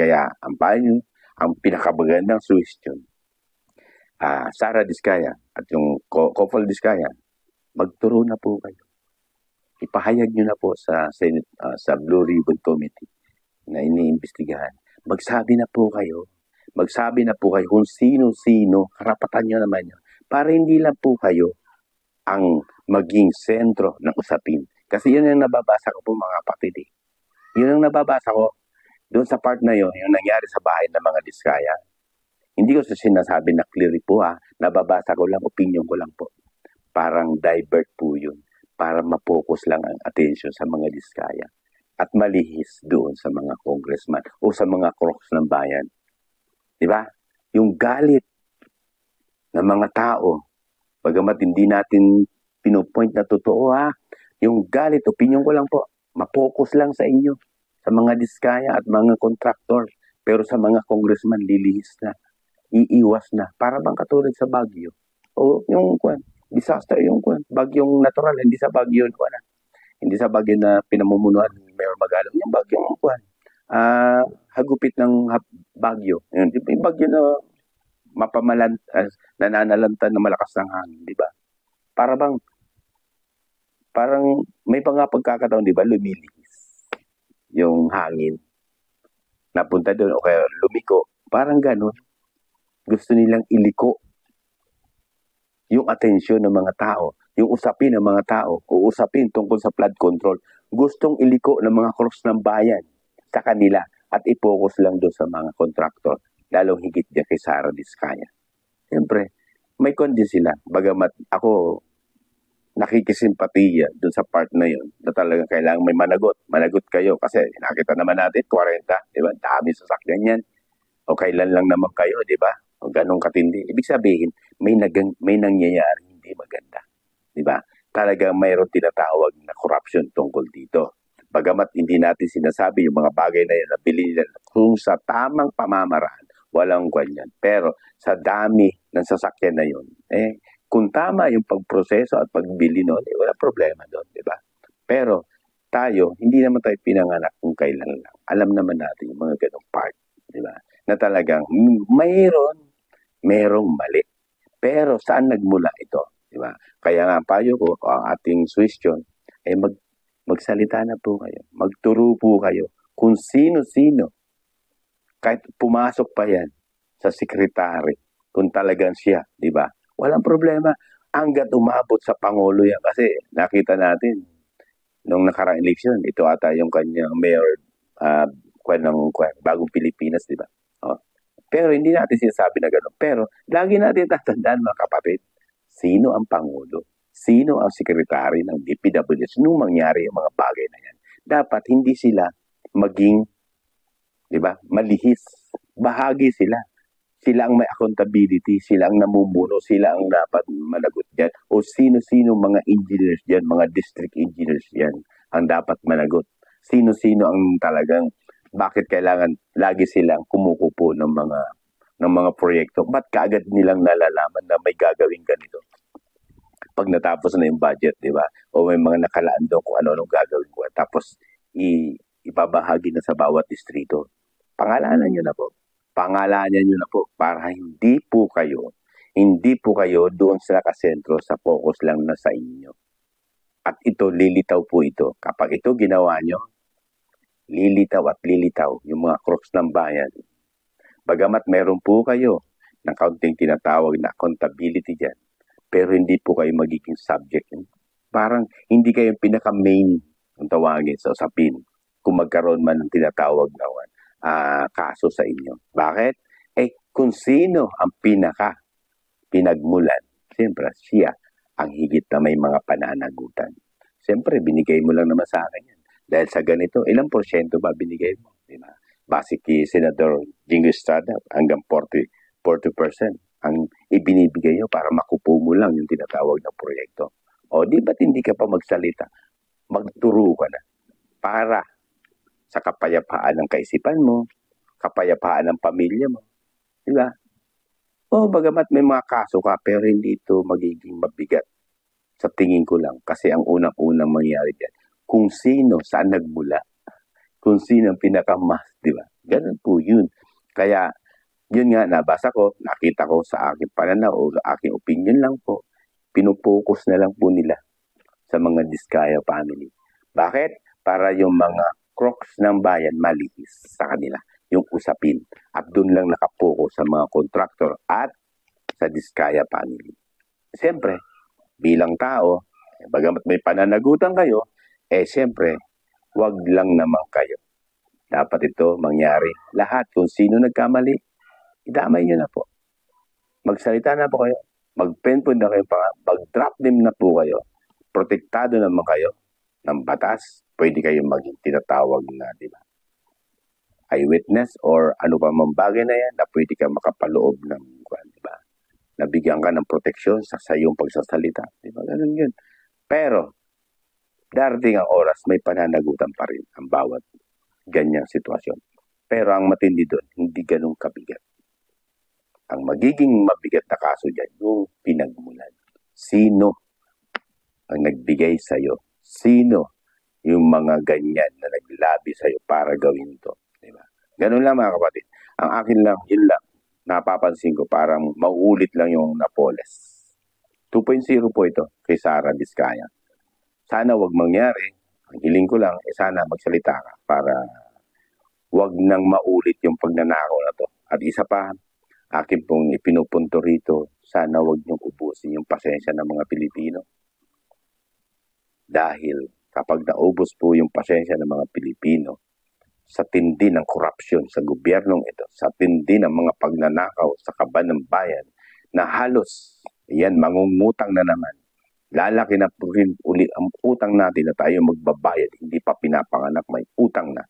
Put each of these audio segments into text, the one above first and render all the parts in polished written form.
Kaya ang pinakamagandang suggestion, Sara Diskaya at yung Kofol Diskaya, magturo na po kayo. Ipahayag nyo na po sa Senate, sa Blue Ribbon Committee na iniimbestigahan. Magsabi na po kayo kung sino-sino, karapatan nyo naman yun. Para hindi lang po kayo ang maging sentro ng usapin. Kasi yun ang nababasa ko po mga kapatid. Yun ang nababasa ko doon sa part na yun, yung nangyari sa bahay ng mga Diskaya. Hindi ko sa sinasabi na clear po nababasa ko lang, opinion ko lang po. Parang divert po yun para ma-focus lang ang attention sa mga Diskaya at malihis doon sa mga congressman o sa mga crooks ng bayan. Diba? Yung galit ng mga tao, bagamat hindi natin pinopoint na totoo yung galit, opinion ko lang po, ma-focus lang sa inyo, sa mga Diskaya at mga contractor, pero sa mga congressman lilihis na, iiwas na, para bang katulad sa Baguio. O yung disaster yung bagyong natural, hindi sa Baguio hindi sa Baguio na pinamumunuan ni Mayor Magalong, yung bagyong hagupit ng Baguio. Yung bagyo na nananalantan na malakas ng hangin, di ba? Parang may pagkakataon, di ba, lumilihis yung hangin. Napunta doon o kaya lumiko. Parang ganun. Gusto nilang iliko yung atensyon ng mga tao, yung usapin ng mga tao, o usapin tungkol sa flood control. Gustong iliko ng mga crooks ng bayan sa kanila at i-focus lang doon sa mga contractor, lalong higit niya kay Sara Diskaya. Siyempre, may din sila. Bagamat ako nakikisimpatiya doon sa part na yun na talagang kailangan may managot. Managot kayo kasi nakita naman natin 40, di ba? Dami sasakyan yan. O kailan lang naman kayo, di ba? O ganong katindi. Ibig sabihin, may nangyayari hindi maganda. Di ba? Talagang mayroon tinatawag na corruption tungkol dito. Bagamat hindi natin sinasabi yung mga bagay na yan na bilhin nila kung sa tamang pamamaraan, walang ganyan. Pero sa dami ng sasakyan na yun, kung tama yung pagproseso at pagbili noon, wala problema doon, di ba? Pero tayo, hindi naman tayo pinanganak kung kailan lang. Alam naman natin yung mga ganong part, di ba? Na talagang mayroong mali. Pero saan nagmula ito? Di ba? Kaya nga payo ko, ang ating suggestion, magsalita na po kayo. Magturo po kayo kung sino-sino. Kahit pumasok pa yan sa sekretary, kung talagang siya, di ba? Walang problema. Hanggat umabot sa Pangulo yan. Kasi nakita natin, nung nakaraang eleksyon, ito ata yung kanyang mayor, Bagong Pilipinas, di ba? Pero hindi natin sinasabi na gano'n. Pero lagi natin tatandaan, mga kapatid, sino ang Pangulo? Sino ang sekretary ng DPWH nung mangyari yung mga bagay na yan? Dapat hindi sila maging, di ba, malihis. Bahagi sila. Sila ang may accountability, sila ang namumuno, sila ang dapat managot dyan. O sino-sino mga engineers dyan, mga district engineers dyan, ang dapat managot. Sino-sino ang talagang, bakit kailangan lagi silang kumukupo ng mga proyekto? Ba't kaagad nilang nalalaman na may gagawin ganito? Pag natapos na yung budget, di ba? O may mga nakalaan doon kung ano-anong gagawin ko. Tapos, ipabahagi na sa bawat distrito. Pangalanan nyo na po. Pangalanan nyo na po para hindi po kayo doon sa nakasentro sa focus lang na sa inyo. At ito, lilitaw po ito. Kapag ito ginawa nyo, lilitaw at lilitaw yung mga crooks ng bayan. Bagamat meron po kayo ng kaunting tinatawag na accountability dyan, pero hindi po kayo magiging subject. Parang hindi kayo pinaka-main ang tawagin sa usapin kung magkaroon man ng tinatawag na kaso sa inyo. Bakit? Kung sino ang pinagmulan, siyempre siya ang higit na may mga pananagutan. Siyempre, binigay mo lang naman sa akin yan. Dahil sa ganito, ilang porsyento ba binigay mo? Diba? Base kay Senador Jingo Estrada, hanggang 40% ang ibinibigay nyo para makupo mo lang yung tinatawag na proyekto. O di ba't hindi ka pa magsalita? Magturo ka na para sa kapayapaan ng kaisipan mo, kapayapaan ng pamilya mo. Diba? O bagamat may mga kaso ka, pero hindi ito magiging mabigat. Sa tingin ko lang, kasi ang unang-unang mangyari dyan, kung sino, saan nagmula, kung sino ang pinakamas, di ba? Ganun po yun. Kaya, yun nga, nabasa ko, nakita ko sa aking pananaw o sa aking opinion lang po, pinupokus na lang po nila sa mga Diskaya family. Bakit? Para yung mga crooks ng bayan malihis sa kanila yung usapin. At doon lang nakapokus sa mga contractor at sa Diskaya family. Siyempre, bilang tao, bagamat may pananagutan kayo, siyempre, wag lang naman kayo. Dapat ito mangyari. Lahat, kung sino nagkamali, idamay nyo na po. Magsalita na po kayo. Mag-penpon na kayo pa. Mag-drop them na po kayo. Protektado naman kayo ng batas. Pwede kayong maging tinatawag na, di ba? Eyewitness or ano pa mang bagay na yan na pwede ka makapaloob ng, di ba? Nabigyan ka ng proteksyon sa iyong pagsasalita. Di ba? Ganun yun. Pero, darating ang oras, may pananagutan pa rin ang bawat ganyang sitwasyon. Pero ang matindi doon, hindi ganun kabigat. Ang magiging mabigat na kaso dyan, yung pinagmulan. Sino ang nagbigay sa'yo? Sino yung mga ganyan na naglabi sa'yo para gawin to? Diba? Ganun lang mga kapatid. Ang akin lang, yun lang. Napapansin ko parang mauulit lang yung Napoles. 2.0 po ito kay Sara Diskaya. Sana wag mangyari. Ang hiling ko lang, sana magsalita ka para wag nang maulit yung pagnanakaw na to. At isa pa, akin pong ipinupunto rito, sana wag niyong ubusin yung pasensya ng mga Pilipino. Dahil kapag naubos po yung pasensya ng mga Pilipino, sa tindi ng korupsyon sa gobyernong ito, sa tindi ng mga pagnanakaw sa kaban ng bayan, na halos, yan, mangungutang na naman. Lalaki na po rin uli ang utang natin na tayo magbabayad, hindi pa pinapanganak, may utang na.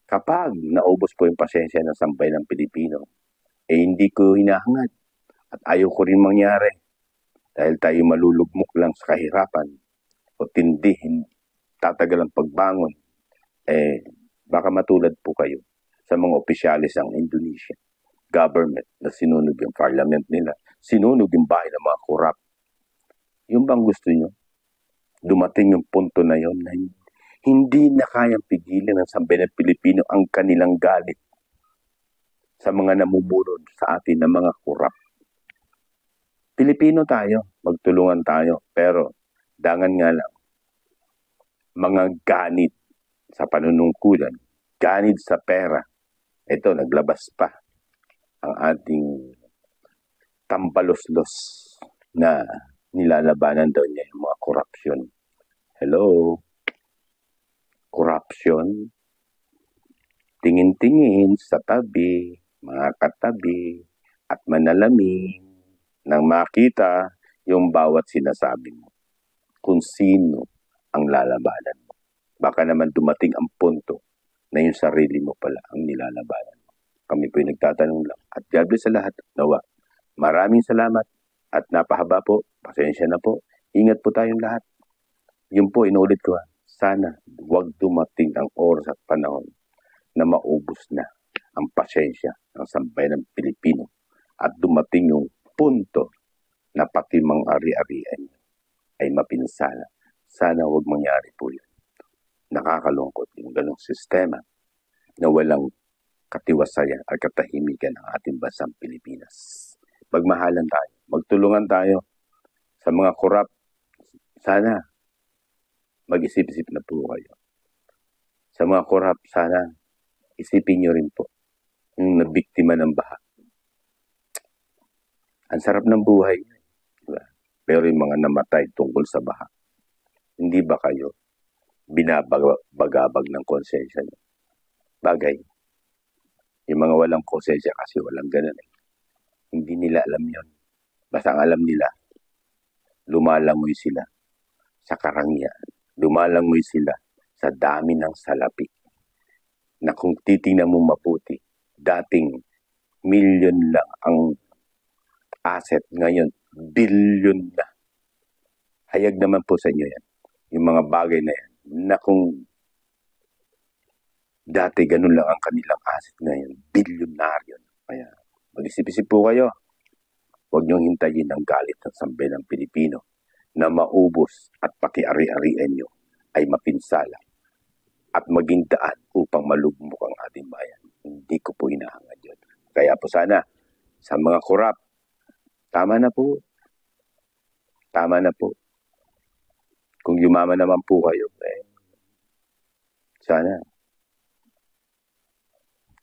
Kapag naubos po yung pasensya ng sambayan ng Pilipino, hindi ko hinahangad at ayaw ko rin mangyari dahil tayo malulugmok lang sa kahirapan o tindihin, tatagal ang pagbangon, baka matulad po kayo sa mga opisyalis ng Indonesia government na sinunog yung parliament nila, sinunog yung bahay ng mga korap. Yung bang gusto nyo? Dumating yung punto na yon na hindi na kayang pigilan ng sambayan ng Pilipino ang kanilang galit sa mga namumuno sa atin na mga korap. Pilipino tayo, magtulungan tayo, pero dangan nga lang, mga ganit sa panunungkulan, ganit sa pera, ito, naglabas pa ang ating tampaloslos na nilalabanan daw niya yung mga korupsyon. Hello? Korupsyon? Tingin-tingin sa tabi, mga katabi, at manalamin nang makita yung bawat sinasabi mo. Kung sino ang lalabanan mo. Baka naman dumating ang punto na yung sarili mo pala ang nilalabanan mo. Kami po'y nagtatanong lang. At God bless sa lahat. Nawa. Maraming salamat at napahaba po. Pasensya na po. Ingat po tayong lahat. Yun po, inulit ko. Sana wag dumating ang oras at panahon na maubos na ang pasensya ng sambayan ng Pilipino at dumating yung punto na pati mga ari-arian ay mapinsala. Sana wag mangyari po yun. Nakakalungkot yung ganong sistema na walang katiwasayan at katahimikan ng ating bansang Pilipinas. Magmahalan tayo, magtulungan tayo sa mga korap. Sana mag-isip-isip na po kayo. Sa mga korap, sana isipin nyo rin po yung nabiktima ng baha. Ang sarap ng buhay. Diba? Pero yung mga namatay tungkol sa baha, hindi ba kayo binabagabag ng konsensya nyo? Bagay. Yung mga walang konsensya kasi walang ganun eh. Hindi nila alam yon. Basta ang alam nila, lumalangoy sila sa karangyaan. Lumalangoy sila sa dami ng salapi. Na kung titingnan mo maputi, dating milyon lang ang asset, ngayon bilyon na. Hayag naman po sa inyo yan. Yung mga bagay na yan, na kung dati ganun lang ang kanilang asset, ngayon bilyonaryo. Kaya mag-isip-isip po kayo. Huwag niyong hintayin ang galit ng sambayan ng Pilipino na maubos at pati ari-arian nyo ay mapinsala at maging daan upang malugmok ang ating bayan. Hindi ko po inaangkin. po sana sa mga korap. Tama na po. Tama na po. Kung yumaman naman po kayo, sana.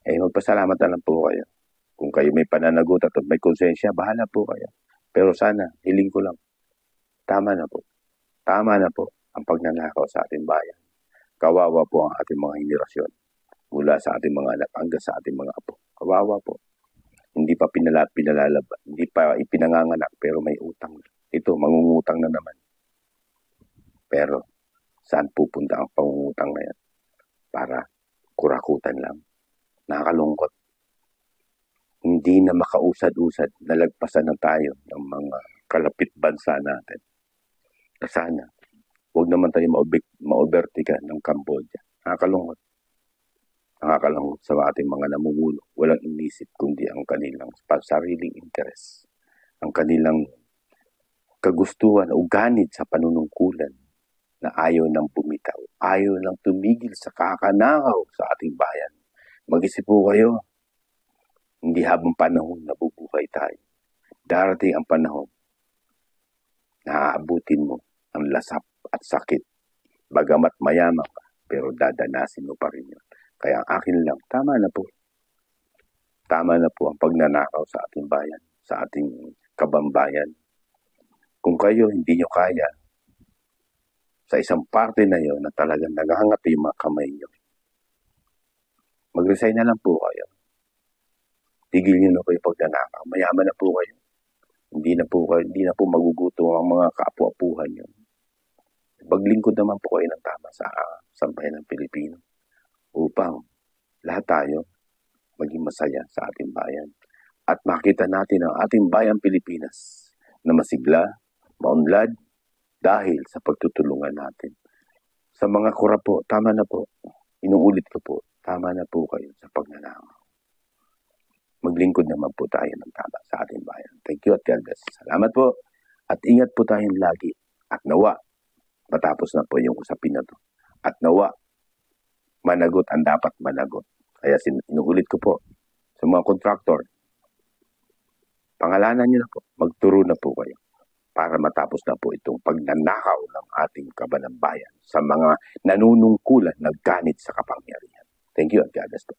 Magpasalamat na lang po kayo. Kung kayo may pananagot at may konsensya, bahala po kayo. Pero sana, hiling ko lang, tama na po. Tama na po ang pagnanakaw sa ating bayan. Kawawa po ang ating mga henerasyon. Mula sa ating mga anak hanggang sa ating mga apo. Kawawa po. Hindi pa pinalalaba, hindi pa ipinanganganak pero may utang. Ito, mangungutang na naman. Pero, saan pupunta ang pangungutang na yan? Para kurakutan lang. Nakakalungkot. Hindi na makausad-usad, nalagpasan na tayo ng mga kalapit bansa natin. Sana, huwag naman tayo ma-overtika ng Cambodia. Nakakalungkot. Nakakalungkot sa ating mga namumuno. Walang inisip kundi ang kanilang sariling interes. Ang kanilang kagustuhan o ganit sa panunungkulan na ayaw nang bumitaw. Ayaw nang tumigil sa kakanakaw sa ating bayan. Mag-isip po kayo. Hindi habang panahon nabubuhay tayo. Darating ang panahon na aabutin mo ang lasap at sakit. Bagamat mayaman ka, pero dadanasin mo pa rin yun. Kaya ang akin lang, tama na po. Tama na po ang pagnanakaw sa ating bayan, sa ating kabambayan. Kung kayo hindi nyo kaya, sa isang parte na yun na talagang naghahangat yung mga kamay nyo, mag-resign na lang po kayo. Tigil nyo na po yung pagnanakaw. Mayaman na po kayo. Hindi na po magugutom ang mga kaapu-apuhan nyo. Maglingkod naman po kayo ng tama sa sambayan ng Pilipino upang lahat tayo maging masaya sa ating bayan at makita natin ang ating bayang Pilipinas na masigla, maunlad dahil sa pagtutulungan natin. Sa mga korap po, tama na po. Inuulit ko po, tama na po kayo sa pagnanakaw. Maglingkod naman po tayo ng tama sa ating bayan. Thank you at God bless. Salamat po at ingat po tayong lagi at nawa matapos na po yung usapin na to. At nawa managot ang dapat managot. Kaya inuulit ko po sa mga contractor, pangalanan nyo na po, magturo na po kayo para matapos na po itong pagnanakaw ng ating kabanang bayan sa mga nanunungkulan na ganit sa kapangyarihan. Thank you at God bless po.